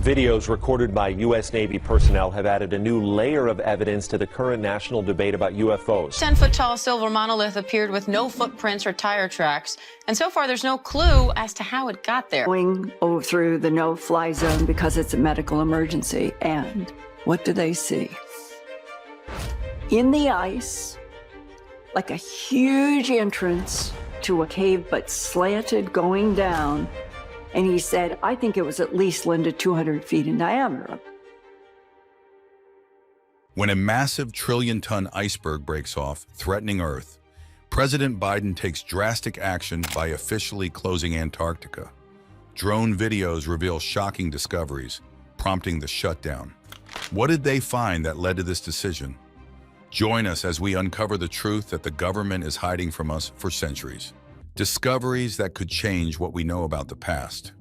Videos recorded by U.S. Navy personnel have added a new layer of evidence to the current national debate about UFOs. 10-foot-tall silver monolith appeared with no footprints or tire tracks, and so far there's no clue as to how it got there. Going through the no-fly zone because it's a medical emergency, and what do they see? In the ice, like a huge entrance to a cave, but slanted going down. And he said, I think it was at least, Linda, 200 feet in diameter. When a massive trillion-ton iceberg breaks off, threatening Earth, President Biden takes drastic action by officially closing Antarctica. Drone videos reveal shocking discoveries, prompting the shutdown. What did they find that led to this decision? Join us as we uncover the truth that the government is hiding from us for centuries. Discoveries that could change what we know about the past.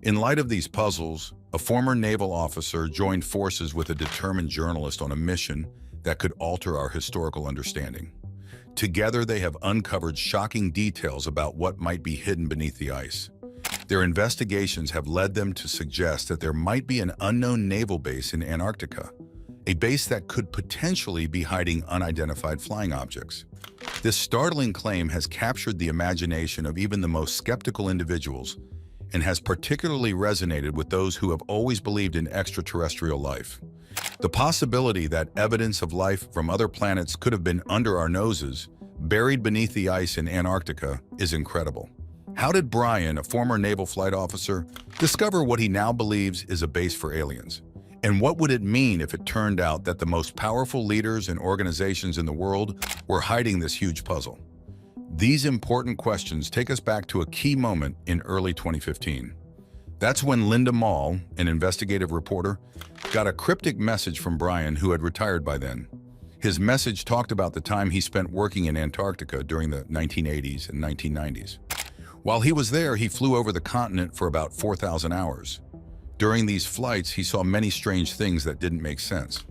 In light of these puzzles, a former naval officer joined forces with a determined journalist on a mission that could alter our historical understanding. Together, they have uncovered shocking details about what might be hidden beneath the ice. Their investigations have led them to suggest that there might be an unknown naval base in Antarctica, a base that could potentially be hiding unidentified flying objects. This startling claim has captured the imagination of even the most skeptical individuals and has particularly resonated with those who have always believed in extraterrestrial life. The possibility that evidence of life from other planets could have been under our noses, buried beneath the ice in Antarctica, is incredible. How did Brian, a former naval flight officer, discover what he now believes is a base for aliens? And what would it mean if it turned out that the most powerful leaders and organizations in the world were hiding this huge puzzle? These important questions take us back to a key moment in early 2015. That's when Linda Mall, an investigative reporter, got a cryptic message from Brian, who had retired by then. His message talked about the time he spent working in Antarctica during the 1980s and 1990s. While he was there, he flew over the continent for about 4,000 hours. During these flights, he saw many strange things that didn't make sense.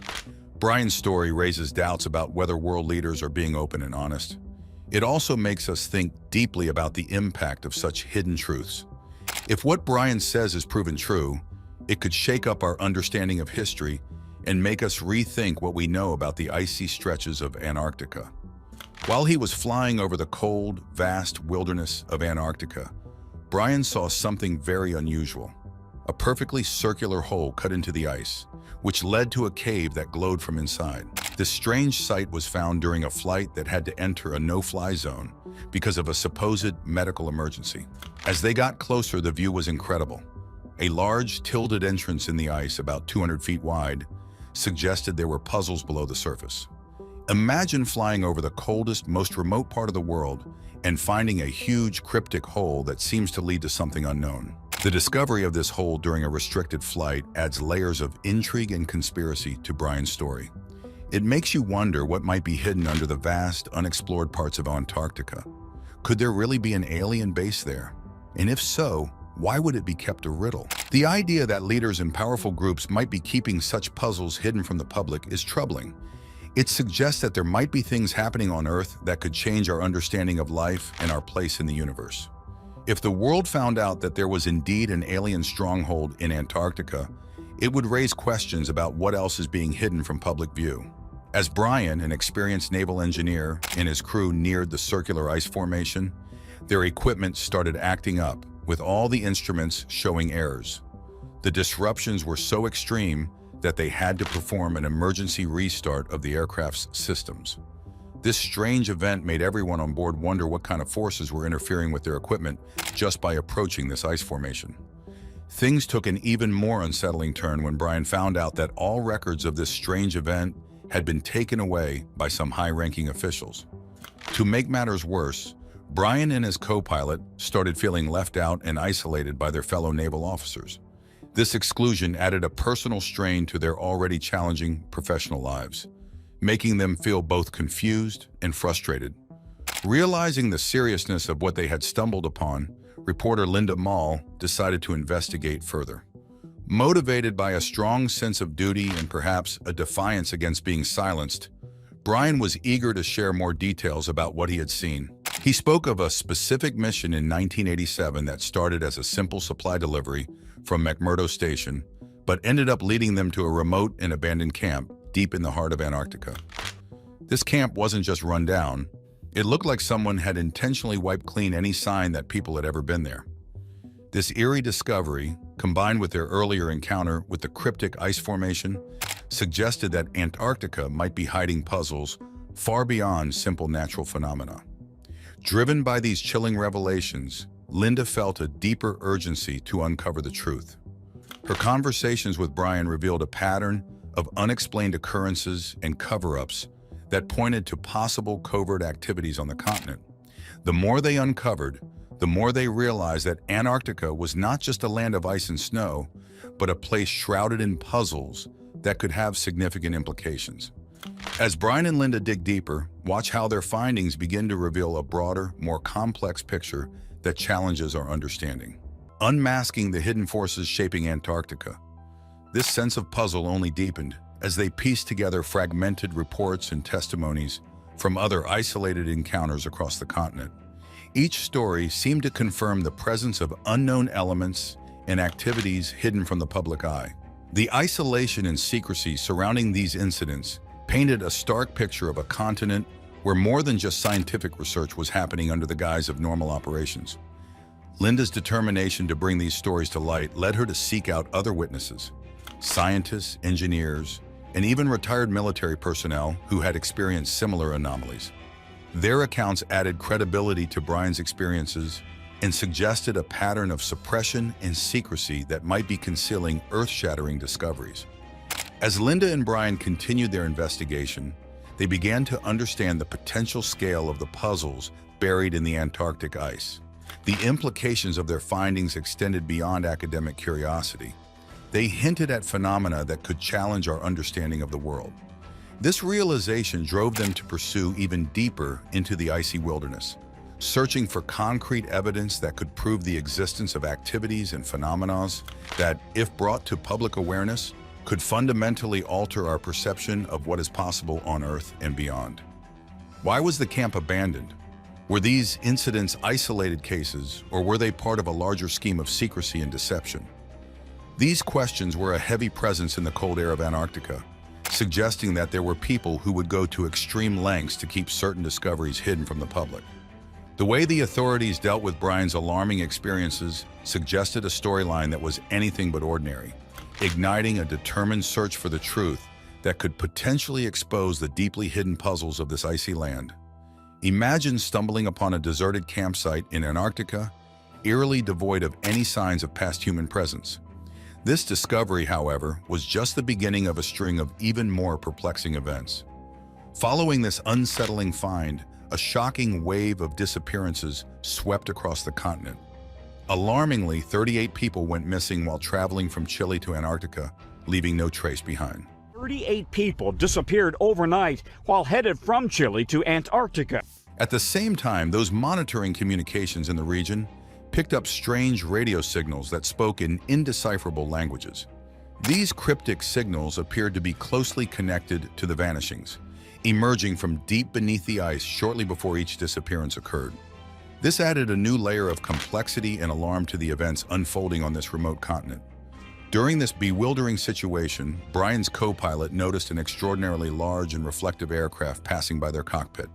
Brian's story raises doubts about whether world leaders are being open and honest. It also makes us think deeply about the impact of such hidden truths. If what Brian says is proven true, it could shake up our understanding of history and make us rethink what we know about the icy stretches of Antarctica. While he was flying over the cold, vast wilderness of Antarctica, Brian saw something very unusual. A perfectly circular hole cut into the ice, which led to a cave that glowed from inside. This strange sight was found during a flight that had to enter a no-fly zone because of a supposed medical emergency. As they got closer, the view was incredible. A large, tilted entrance in the ice, about 200 feet wide, suggested there were puzzles below the surface. Imagine flying over the coldest, most remote part of the world and finding a huge, cryptic hole that seems to lead to something unknown. The discovery of this hole during a restricted flight adds layers of intrigue and conspiracy to Brian's story. It makes you wonder what might be hidden under the vast, unexplored parts of Antarctica. Could there really be an alien base there? And if so, why would it be kept a riddle? The idea that leaders and powerful groups might be keeping such puzzles hidden from the public is troubling. It suggests that there might be things happening on Earth that could change our understanding of life and our place in the universe. If the world found out that there was indeed an alien stronghold in Antarctica, it would raise questions about what else is being hidden from public view. As Brian, an experienced naval engineer, and his crew neared the circular ice formation, their equipment started acting up, with all the instruments showing errors. The disruptions were so extreme that they had to perform an emergency restart of the aircraft's systems. This strange event made everyone on board wonder what kind of forces were interfering with their equipment just by approaching this ice formation. Things took an even more unsettling turn when Brian found out that all records of this strange event had been taken away by some high-ranking officials. To make matters worse, Brian and his co-pilot started feeling left out and isolated by their fellow naval officers. This exclusion added a personal strain to their already challenging professional lives, making them feel both confused and frustrated. Realizing the seriousness of what they had stumbled upon, reporter Linda Mall decided to investigate further. Motivated by a strong sense of duty and perhaps a defiance against being silenced, Brian was eager to share more details about what he had seen. He spoke of a specific mission in 1987 that started as a simple supply delivery from McMurdo Station, but ended up leading them to a remote and abandoned camp deep in the heart of Antarctica. This camp wasn't just run down. It looked like someone had intentionally wiped clean any sign that people had ever been there. This eerie discovery, combined with their earlier encounter with the cryptic ice formation, suggested that Antarctica might be hiding puzzles far beyond simple natural phenomena. Driven by these chilling revelations, Linda felt a deeper urgency to uncover the truth. Her conversations with Brian revealed a pattern of unexplained occurrences and cover-ups that pointed to possible covert activities on the continent. The more they uncovered, the more they realized that Antarctica was not just a land of ice and snow, but a place shrouded in puzzles that could have significant implications. As Brian and Linda dig deeper, watch how their findings begin to reveal a broader, more complex picture that challenges our understanding. Unmasking the hidden forces shaping Antarctica. This sense of puzzle only deepened as they pieced together fragmented reports and testimonies from other isolated encounters across the continent. Each story seemed to confirm the presence of unknown elements and activities hidden from the public eye. The isolation and secrecy surrounding these incidents painted a stark picture of a continent where more than just scientific research was happening under the guise of normal operations. Linda's determination to bring these stories to light led her to seek out other witnesses, scientists, engineers, and even retired military personnel who had experienced similar anomalies. Their accounts added credibility to Brian's experiences and suggested a pattern of suppression and secrecy that might be concealing earth-shattering discoveries. As Linda and Brian continued their investigation, they began to understand the potential scale of the puzzles buried in the Antarctic ice. The implications of their findings extended beyond academic curiosity. They hinted at phenomena that could challenge our understanding of the world. This realization drove them to pursue even deeper into the icy wilderness, searching for concrete evidence that could prove the existence of activities and phenomena that, if brought to public awareness, could fundamentally alter our perception of what is possible on Earth and beyond. Why was the camp abandoned? Were these incidents isolated cases, or were they part of a larger scheme of secrecy and deception? These questions were a heavy presence in the cold air of Antarctica, suggesting that there were people who would go to extreme lengths to keep certain discoveries hidden from the public. The way the authorities dealt with Brian's alarming experiences suggested a storyline that was anything but ordinary, igniting a determined search for the truth that could potentially expose the deeply hidden puzzles of this icy land. Imagine stumbling upon a deserted campsite in Antarctica, eerily devoid of any signs of past human presence. This discovery, however, was just the beginning of a string of even more perplexing events. Following this unsettling find, a shocking wave of disappearances swept across the continent. Alarmingly, 38 people went missing while traveling from Chile to Antarctica, leaving no trace behind. 38 people disappeared overnight while headed from Chile to Antarctica. At the same time, those monitoring communications in the region picked up strange radio signals that spoke in indecipherable languages. These cryptic signals appeared to be closely connected to the vanishings, emerging from deep beneath the ice shortly before each disappearance occurred. This added a new layer of complexity and alarm to the events unfolding on this remote continent. During this bewildering situation, Brian's co-pilot noticed an extraordinarily large and reflective aircraft passing by their cockpit.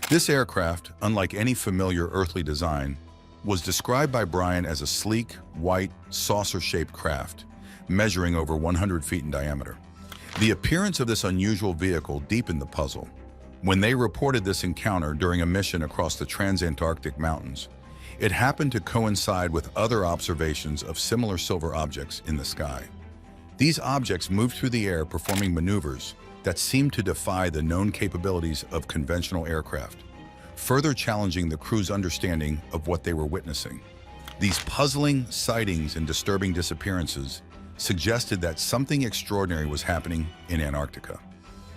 This aircraft, unlike any familiar earthly design, was described by Brian as a sleek, white, saucer-shaped craft, measuring over 100 feet in diameter. The appearance of this unusual vehicle deepened the puzzle. When they reported this encounter during a mission across the Transantarctic Mountains, it happened to coincide with other observations of similar silver objects in the sky. These objects moved through the air, performing maneuvers that seemed to defy the known capabilities of conventional aircraft, further challenging the crew's understanding of what they were witnessing. These puzzling sightings and disturbing disappearances suggested that something extraordinary was happening in Antarctica.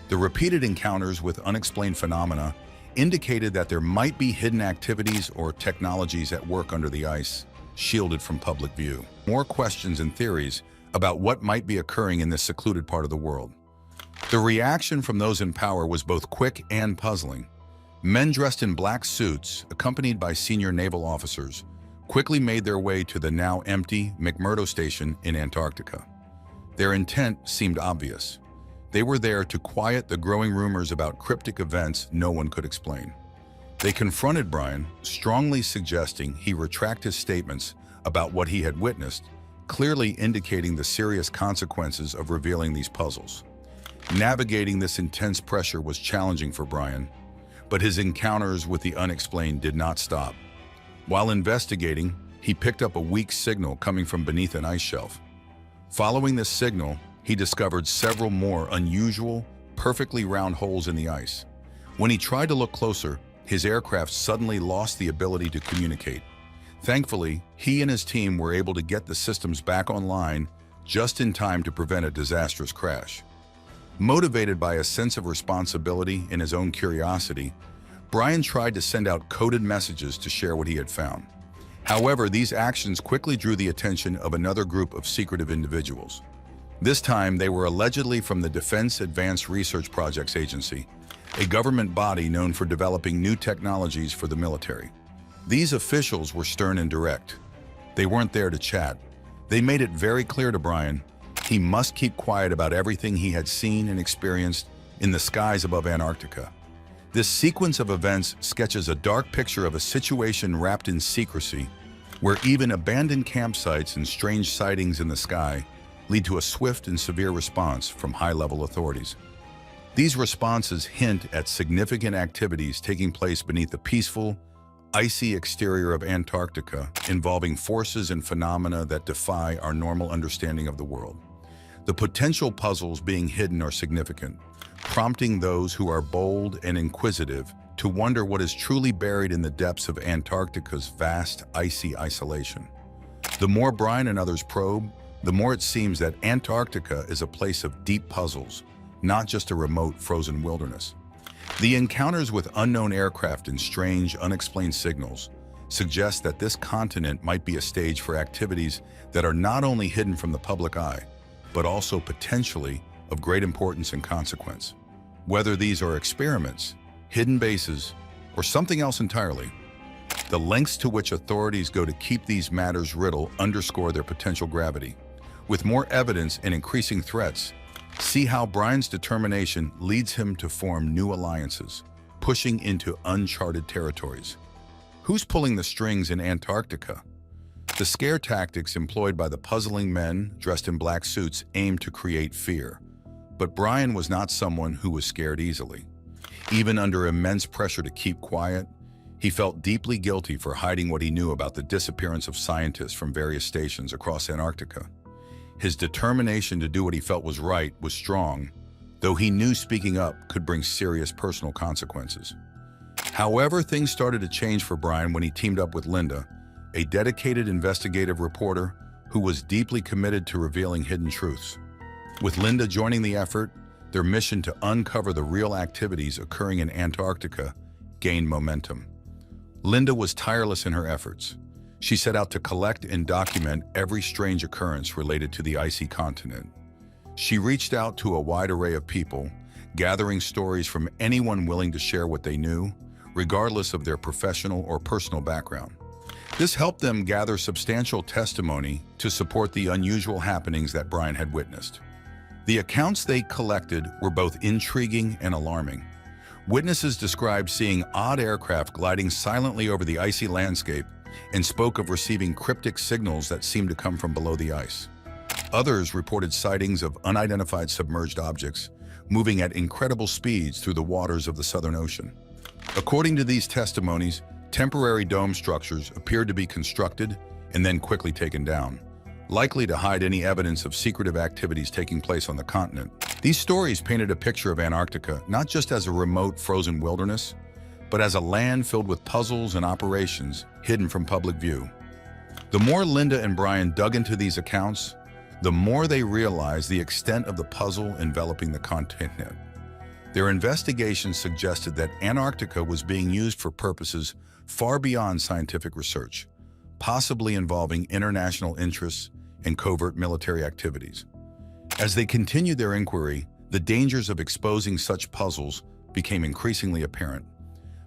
The repeated encounters with unexplained phenomena indicated that there might be hidden activities or technologies at work under the ice, shielded from public view. More questions and theories about what might be occurring in this secluded part of the world. The reaction from those in power was both quick and puzzling. Men dressed in black suits, accompanied by senior naval officers, quickly made their way to the now empty McMurdo Station in Antarctica. Their intent seemed obvious. They were there to quiet the growing rumors about cryptic events no one could explain. They confronted Brian, strongly suggesting he retract his statements about what he had witnessed, clearly indicating the serious consequences of revealing these puzzles. Navigating this intense pressure was challenging for Brian, but his encounters with the unexplained did not stop. While investigating, he picked up a weak signal coming from beneath an ice shelf. Following this signal, he discovered several more unusual, perfectly round holes in the ice. When he tried to look closer, his aircraft suddenly lost the ability to communicate. Thankfully, he and his team were able to get the systems back online just in time to prevent a disastrous crash. Motivated by a sense of responsibility and his own curiosity, Brian tried to send out coded messages to share what he had found. However, these actions quickly drew the attention of another group of secretive individuals. This time, they were allegedly from the Defense Advanced Research Projects Agency, a government body known for developing new technologies for the military. These officials were stern and direct. They weren't there to chat. They made it very clear to Brian he must keep quiet about everything he had seen and experienced in the skies above Antarctica. This sequence of events sketches a dark picture of a situation wrapped in secrecy, where even abandoned campsites and strange sightings in the sky lead to a swift and severe response from high-level authorities. These responses hint at significant activities taking place beneath the peaceful, icy exterior of Antarctica, involving forces and phenomena that defy our normal understanding of the world. The potential puzzles being hidden are significant, prompting those who are bold and inquisitive to wonder what is truly buried in the depths of Antarctica's vast, icy isolation. The more Brian and others probe, the more it seems that Antarctica is a place of deep puzzles, not just a remote frozen wilderness. The encounters with unknown aircraft and strange, unexplained signals suggest that this continent might be a stage for activities that are not only hidden from the public eye, but also potentially of great importance and consequence. Whether these are experiments, hidden bases, or something else entirely, the lengths to which authorities go to keep these matters riddle underscore their potential gravity. With more evidence and increasing threats, see how Brian's determination leads him to form new alliances, pushing into uncharted territories. Who's pulling the strings in Antarctica? The scare tactics employed by the puzzling men dressed in black suits aimed to create fear. But Brian was not someone who was scared easily. Even under immense pressure to keep quiet, he felt deeply guilty for hiding what he knew about the disappearance of scientists from various stations across Antarctica. His determination to do what he felt was right was strong, though he knew speaking up could bring serious personal consequences. However, things started to change for Brian when he teamed up with Linda, a dedicated investigative reporter who was deeply committed to revealing hidden truths. With Linda joining the effort, their mission to uncover the real activities occurring in Antarctica gained momentum. Linda was tireless in her efforts. She set out to collect and document every strange occurrence related to the icy continent. She reached out to a wide array of people, gathering stories from anyone willing to share what they knew, regardless of their professional or personal background. This helped them gather substantial testimony to support the unusual happenings that Brian had witnessed. The accounts they collected were both intriguing and alarming. Witnesses described seeing odd aircraft gliding silently over the icy landscape and spoke of receiving cryptic signals that seemed to come from below the ice. Others reported sightings of unidentified submerged objects moving at incredible speeds through the waters of the Southern Ocean. According to these testimonies, temporary dome structures appeared to be constructed and then quickly taken down, likely to hide any evidence of secretive activities taking place on the continent. These stories painted a picture of Antarctica not just as a remote frozen wilderness, but as a land filled with puzzles and operations hidden from public view. The more Linda and Brian dug into these accounts, the more they realized the extent of the puzzle enveloping the continent. Their investigations suggested that Antarctica was being used for purposes far beyond scientific research, possibly involving international interests and covert military activities. As they continued their inquiry, the dangers of exposing such puzzles became increasingly apparent,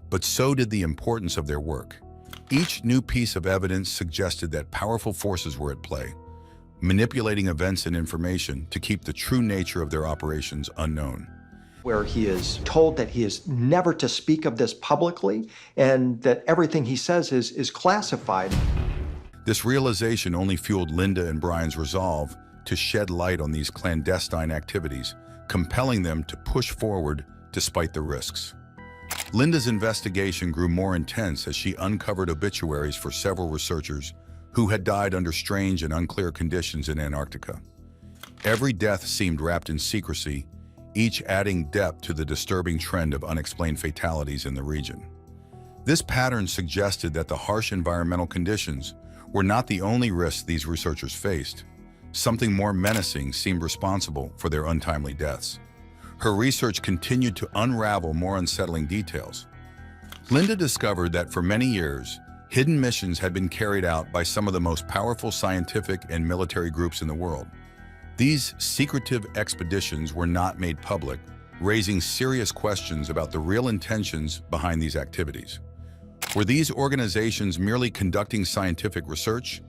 but so did the importance of their work. Each new piece of evidence suggested that powerful forces were at play, manipulating events and information to keep the true nature of their operations unknown. Where he is told that he is never to speak of this publicly and that everything he says is classified. This realization only fueled Linda and Brian's resolve to shed light on these clandestine activities, compelling them to push forward despite the risks. Linda's investigation grew more intense as she uncovered obituaries for several researchers who had died under strange and unclear conditions in Antarctica. Every death seemed wrapped in secrecy, each adding depth to the disturbing trend of unexplained fatalities in the region. This pattern suggested that the harsh environmental conditions were not the only risks these researchers faced. Something more menacing seemed responsible for their untimely deaths. Her research continued to unravel more unsettling details. Linda discovered that for many years, hidden missions had been carried out by some of the most powerful scientific and military groups in the world. These secretive expeditions were not made public, raising serious questions about the real intentions behind these activities. Were these organizations merely conducting scientific research,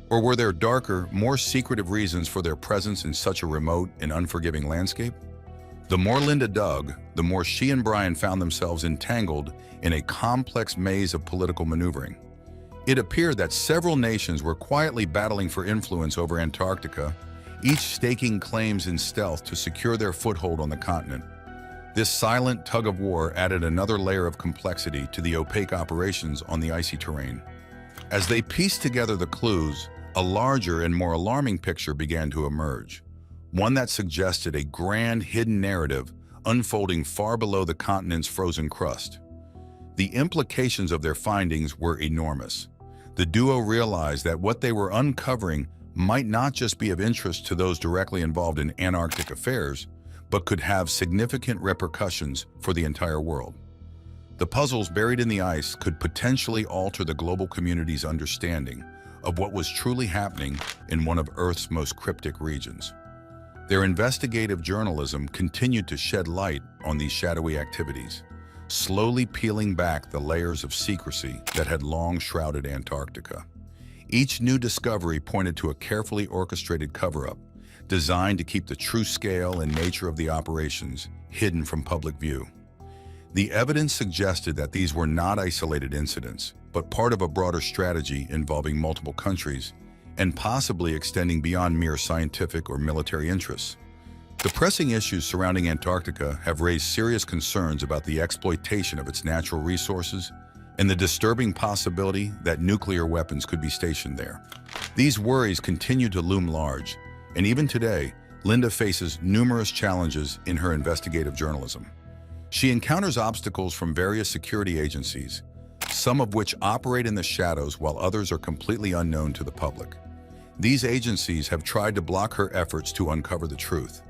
or were there darker, more secretive reasons for their presence in such a remote and unforgiving landscape? The more Linda dug, the more she and Brian found themselves entangled in a complex maze of political maneuvering. It appeared that several nations were quietly battling for influence over Antarctica, each staking claims in stealth to secure their foothold on the continent. This silent tug-of-war added another layer of complexity to the opaque operations on the icy terrain. As they pieced together the clues, a larger and more alarming picture began to emerge, one that suggested a grand hidden narrative unfolding far below the continent's frozen crust. The implications of their findings were enormous. The duo realized that what they were uncovering might not just be of interest to those directly involved in Antarctic affairs, but could have significant repercussions for the entire world. The puzzles buried in the ice could potentially alter the global community's understanding of what was truly happening in one of Earth's most cryptic regions. Their investigative journalism continued to shed light on these shadowy activities, slowly peeling back the layers of secrecy that had long shrouded Antarctica. Each new discovery pointed to a carefully orchestrated cover-up, designed to keep the true scale and nature of the operations hidden from public view. The evidence suggested that these were not isolated incidents, but part of a broader strategy involving multiple countries and possibly extending beyond mere scientific or military interests. The pressing issues surrounding Antarctica have raised serious concerns about the exploitation of its natural resources and the disturbing possibility that nuclear weapons could be stationed there. These worries continue to loom large, and even today, Linda faces numerous challenges in her investigative journalism. She encounters obstacles from various security agencies, some of which operate in the shadows while others are completely unknown to the public. These agencies have tried to block her efforts to uncover the truth.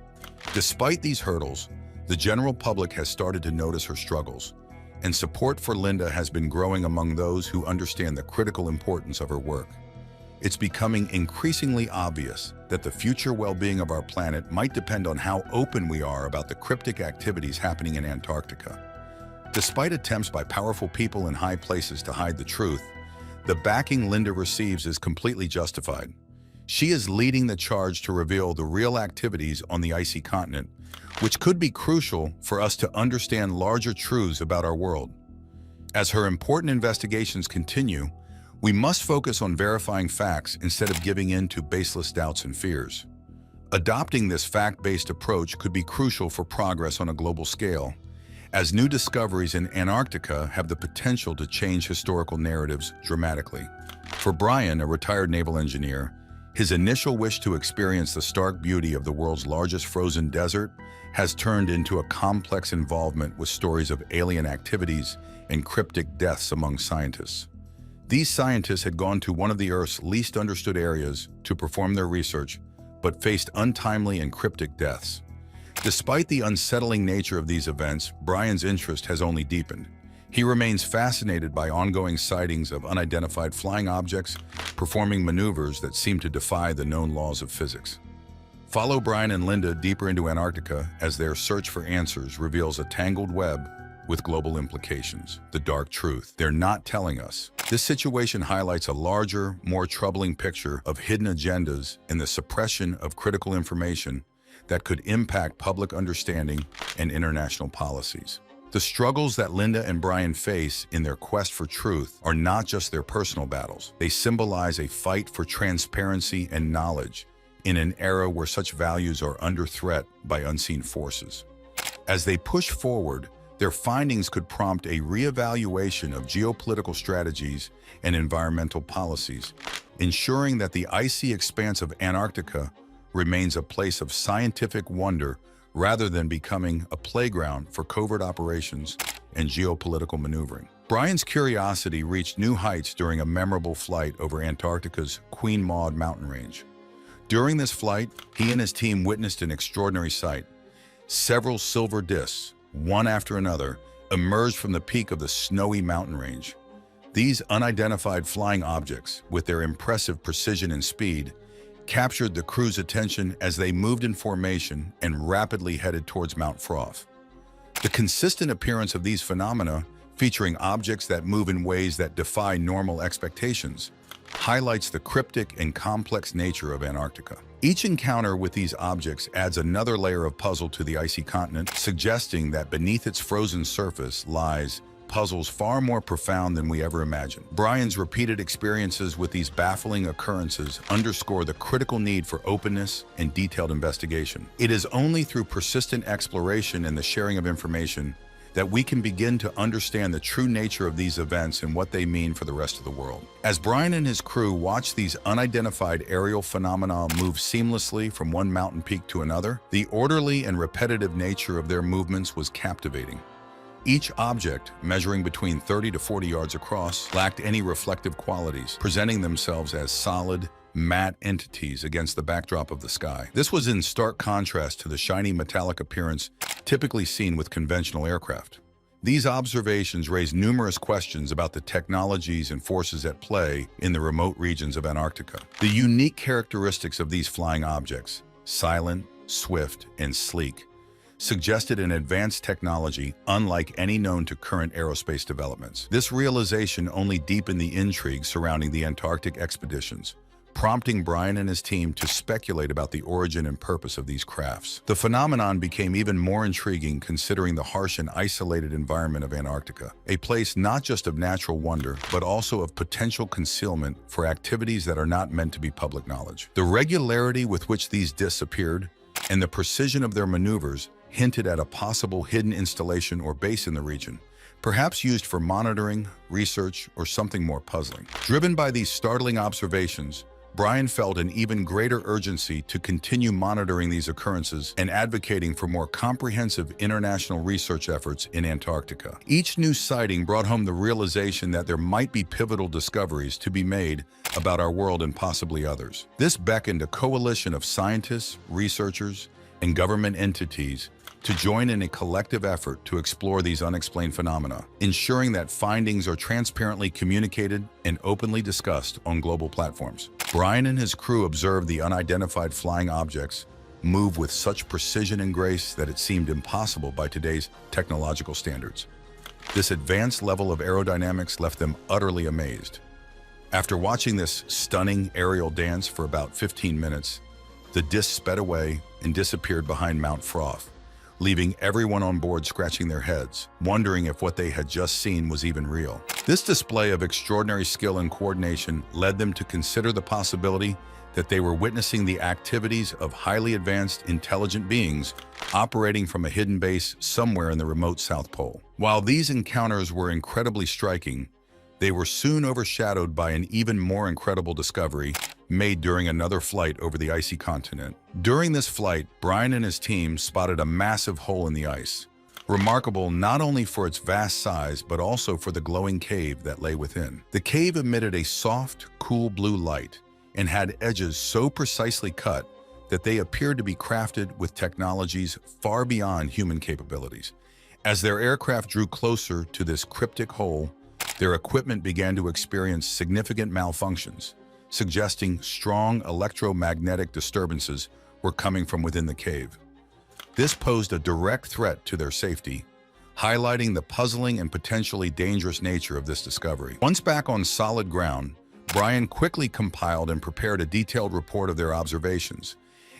Despite these hurdles, the general public has started to notice her struggles, and support for Linda has been growing among those who understand the critical importance of her work. It's becoming increasingly obvious that the future well-being of our planet might depend on how open we are about the cryptic activities happening in Antarctica. Despite attempts by powerful people in high places to hide the truth, the backing Linda receives is completely justified. She is leading the charge to reveal the real activities on the icy continent, which could be crucial for us to understand larger truths about our world. As her important investigations continue, we must focus on verifying facts instead of giving in to baseless doubts and fears. Adopting this fact-based approach could be crucial for progress on a global scale, as new discoveries in Antarctica have the potential to change historical narratives dramatically. For Brian, a retired naval engineer, his initial wish to experience the stark beauty of the world's largest frozen desert has turned into a complex involvement with stories of alien activities and cryptic deaths among scientists. These scientists had gone to one of the Earth's least understood areas to perform their research, but faced untimely and cryptic deaths. Despite the unsettling nature of these events, Brian's interest has only deepened. He remains fascinated by ongoing sightings of unidentified flying objects, performing maneuvers that seem to defy the known laws of physics. Follow Brian and Linda deeper into Antarctica as their search for answers reveals a tangled web with global implications, the dark truth they're not telling us. This situation highlights a larger, more troubling picture of hidden agendas and the suppression of critical information that could impact public understanding and international policies. The struggles that Linda and Brian face in their quest for truth are not just their personal battles. They symbolize a fight for transparency and knowledge in an era where such values are under threat by unseen forces. As they push forward, their findings could prompt a reevaluation of geopolitical strategies and environmental policies, ensuring that the icy expanse of Antarctica remains a place of scientific wonder rather than becoming a playground for covert operations and geopolitical maneuvering. Brian's curiosity reached new heights during a memorable flight over Antarctica's Queen Maud mountain range. During this flight, he and his team witnessed an extraordinary sight. Several silver discs, one after another, emerged from the peak of the snowy mountain range. These unidentified flying objects, with their impressive precision and speed, captured the crew's attention as they moved in formation and rapidly headed towards Mount Froth. The consistent appearance of these phenomena, featuring objects that move in ways that defy normal expectations, highlights the cryptic and complex nature of Antarctica. Each encounter with these objects adds another layer of puzzle to the icy continent, suggesting that beneath its frozen surface lies puzzles far more profound than we ever imagined. Brian's repeated experiences with these baffling occurrences underscore the critical need for openness and detailed investigation. It is only through persistent exploration and the sharing of information that we can begin to understand the true nature of these events and what they mean for the rest of the world. As Brian and his crew watched these unidentified aerial phenomena move seamlessly from one mountain peak to another, the orderly and repetitive nature of their movements was captivating. Each object, measuring between 30 to 40 yards across, lacked any reflective qualities, presenting themselves as solid, matte entities against the backdrop of the sky. This was in stark contrast to the shiny metallic appearance typically seen with conventional aircraft. These observations raise numerous questions about the technologies and forces at play in the remote regions of Antarctica. The unique characteristics of these flying objects, silent, swift, and sleek, suggested an advanced technology unlike any known to current aerospace developments. This realization only deepened the intrigue surrounding the Antarctic expeditions, prompting Brian and his team to speculate about the origin and purpose of these crafts. The phenomenon became even more intriguing considering the harsh and isolated environment of Antarctica, a place not just of natural wonder, but also of potential concealment for activities that are not meant to be public knowledge. The regularity with which these discs appeared and the precision of their maneuvers hinted at a possible hidden installation or base in the region, perhaps used for monitoring, research, or something more puzzling. Driven by these startling observations, Brian felt an even greater urgency to continue monitoring these occurrences and advocating for more comprehensive international research efforts in Antarctica. Each new sighting brought home the realization that there might be pivotal discoveries to be made about our world and possibly others. This beckoned a coalition of scientists, researchers, and government entities to join in a collective effort to explore these unexplained phenomena, ensuring that findings are transparently communicated and openly discussed on global platforms. Brian and his crew observed the unidentified flying objects move with such precision and grace that it seemed impossible by today's technological standards. This advanced level of aerodynamics left them utterly amazed. After watching this stunning aerial dance for about 15 minutes, the disc sped away and disappeared behind Mount Froth, leaving everyone on board scratching their heads, wondering if what they had just seen was even real. This display of extraordinary skill and coordination led them to consider the possibility that they were witnessing the activities of highly advanced, intelligent beings operating from a hidden base somewhere in the remote South Pole. While these encounters were incredibly striking, they were soon overshadowed by an even more incredible discovery made during another flight over the icy continent. During this flight, Brian and his team spotted a massive hole in the ice, remarkable not only for its vast size, but also for the glowing cave that lay within. The cave emitted a soft, cool blue light and had edges so precisely cut that they appeared to be crafted with technologies far beyond human capabilities. As their aircraft drew closer to this cryptic hole, their equipment began to experience significant malfunctions, suggesting strong electromagnetic disturbances were coming from within the cave. This posed a direct threat to their safety, highlighting the puzzling and potentially dangerous nature of this discovery. Once back on solid ground, Brian quickly compiled and prepared a detailed report of their observations,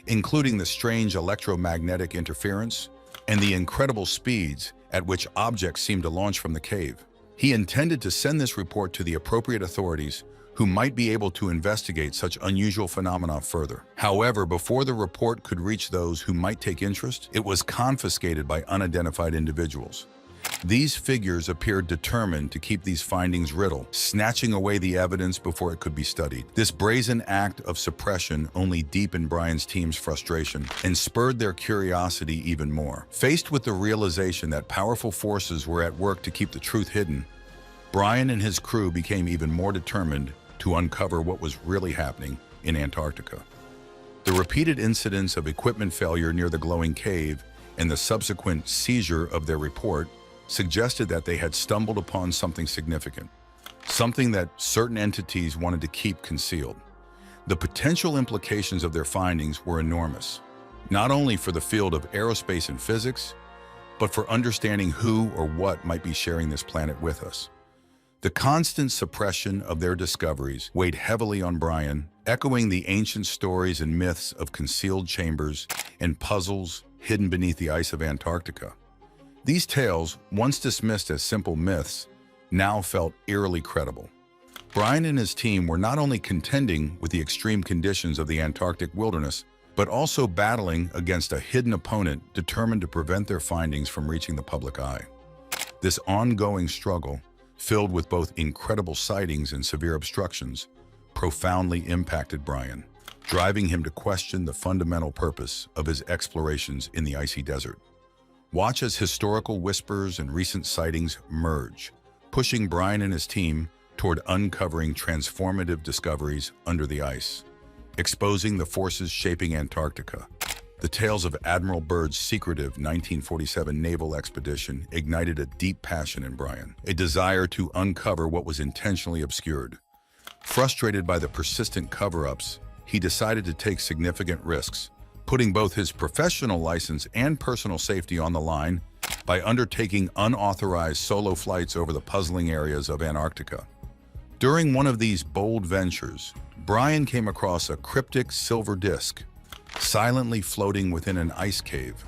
including the strange electromagnetic interference and the incredible speeds at which objects seemed to launch from the cave. He intended to send this report to the appropriate authorities who might be able to investigate such unusual phenomena further. However, before the report could reach those who might take interest, it was confiscated by unidentified individuals. These figures appeared determined to keep these findings riddle, snatching away the evidence before it could be studied. This brazen act of suppression only deepened Brian's team's frustration and spurred their curiosity even more. Faced with the realization that powerful forces were at work to keep the truth hidden, Brian and his crew became even more determined to uncover what was really happening in Antarctica. The repeated incidents of equipment failure near the glowing cave and the subsequent seizure of their report suggested that they had stumbled upon something significant, something that certain entities wanted to keep concealed. The potential implications of their findings were enormous, not only for the field of aerospace and physics, but for understanding who or what might be sharing this planet with us. The constant suppression of their discoveries weighed heavily on Brian, echoing the ancient stories and myths of concealed chambers and puzzles hidden beneath the ice of Antarctica. These tales, once dismissed as simple myths, now felt eerily credible. Brian and his team were not only contending with the extreme conditions of the Antarctic wilderness, but also battling against a hidden opponent determined to prevent their findings from reaching the public eye. This ongoing struggle, filled with both incredible sightings and severe obstructions, profoundly impacted Brian, driving him to question the fundamental purpose of his explorations in the icy desert. Watch as historical whispers and recent sightings merge, pushing Brian and his team toward uncovering transformative discoveries under the ice, exposing the forces shaping Antarctica. The tales of Admiral Byrd's secretive 1947 naval expedition ignited a deep passion in Brian, a desire to uncover what was intentionally obscured. Frustrated by the persistent cover-ups, he decided to take significant risks, putting both his professional license and personal safety on the line by undertaking unauthorized solo flights over the puzzling areas of Antarctica. During one of these bold ventures, Brian came across a cryptic silver disc, silently floating within an ice cave.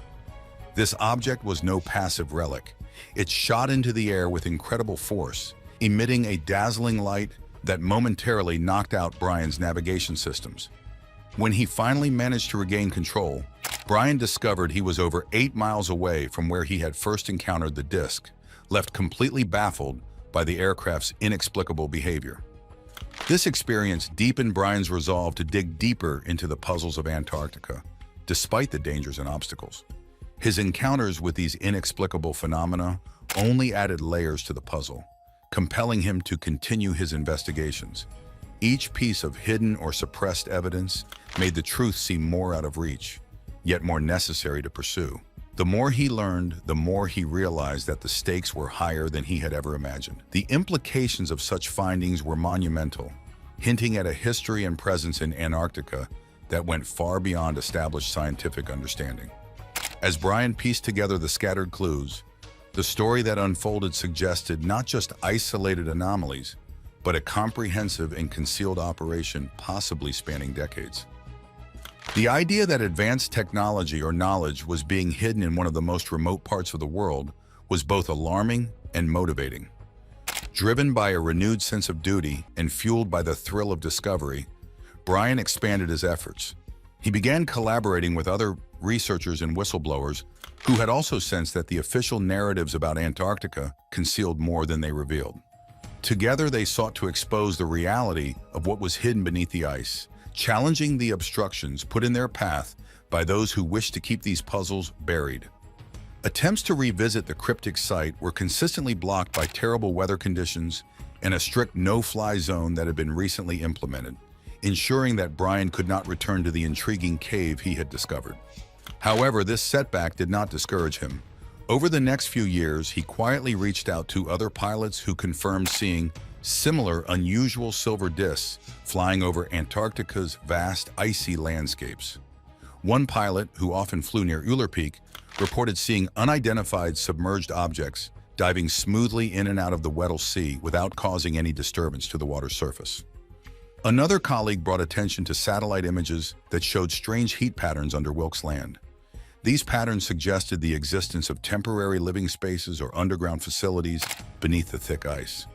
This object was no passive relic. It shot into the air with incredible force, emitting a dazzling light that momentarily knocked out Brian's navigation systems. When he finally managed to regain control, Brian discovered he was over 8 miles away from where he had first encountered the disc, left completely baffled by the aircraft's inexplicable behavior. This experience deepened Brian's resolve to dig deeper into the puzzles of Antarctica, despite the dangers and obstacles. His encounters with these inexplicable phenomena only added layers to the puzzle, compelling him to continue his investigations. Each piece of hidden or suppressed evidence made the truth seem more out of reach, yet more necessary to pursue. The more he learned, the more he realized that the stakes were higher than he had ever imagined. The implications of such findings were monumental, hinting at a history and presence in Antarctica that went far beyond established scientific understanding. As Brian pieced together the scattered clues, the story that unfolded suggested not just isolated anomalies, but a comprehensive and concealed operation possibly spanning decades. The idea that advanced technology or knowledge was being hidden in one of the most remote parts of the world was both alarming and motivating. Driven by a renewed sense of duty and fueled by the thrill of discovery, Brian expanded his efforts. He began collaborating with other researchers and whistleblowers who had also sensed that the official narratives about Antarctica concealed more than they revealed. Together, they sought to expose the reality of what was hidden beneath the ice, challenging the obstructions put in their path by those who wished to keep these puzzles buried. Attempts to revisit the cryptic site were consistently blocked by terrible weather conditions and a strict no-fly zone that had been recently implemented, ensuring that Brian could not return to the intriguing cave he had discovered. However, this setback did not discourage him. Over the next few years, he quietly reached out to other pilots who confirmed seeing similar unusual silver discs flying over Antarctica's vast icy landscapes. One pilot, who often flew near Uller Peak, reported seeing unidentified submerged objects diving smoothly in and out of the Weddell Sea without causing any disturbance to the water's surface. Another colleague brought attention to satellite images that showed strange heat patterns under Wilkes Land. These patterns suggested the existence of temporary living spaces or underground facilities beneath the thick ice.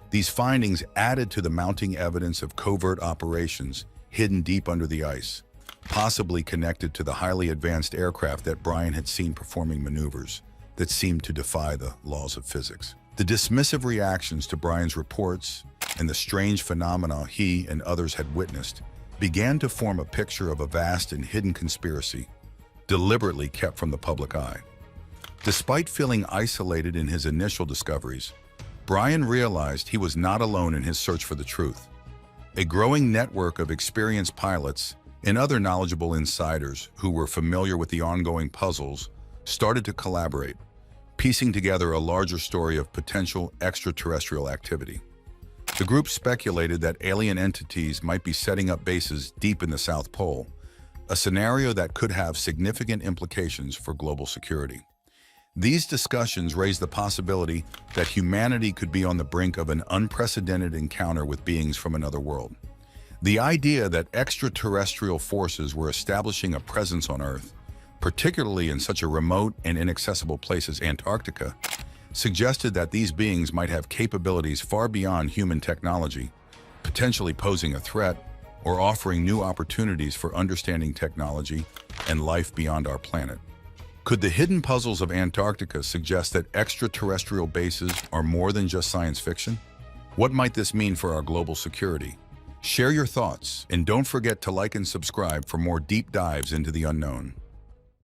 These findings added to the mounting evidence of covert operations hidden deep under the ice, possibly connected to the highly advanced aircraft that Bryan had seen performing maneuvers that seemed to defy the laws of physics. The dismissive reactions to Bryan's reports and the strange phenomena he and others had witnessed began to form a picture of a vast and hidden conspiracy, deliberately kept from the public eye. Despite feeling isolated in his initial discoveries, Bryan realized he was not alone in his search for the truth. A growing network of experienced pilots and other knowledgeable insiders who were familiar with the ongoing puzzles started to collaborate, piecing together a larger story of potential extraterrestrial activity. The group speculated that alien entities might be setting up bases deep in the South Pole, a scenario that could have significant implications for global security. These discussions raised the possibility that humanity could be on the brink of an unprecedented encounter with beings from another world. The idea that extraterrestrial forces were establishing a presence on Earth, particularly in such a remote and inaccessible place as Antarctica, suggested that these beings might have capabilities far beyond human technology, potentially posing a threat or offering new opportunities for understanding technology and life beyond our planet. Could the hidden puzzles of Antarctica suggest that extraterrestrial bases are more than just science fiction? What might this mean for our global security? Share your thoughts, and don't forget to like and subscribe for more deep dives into the unknown.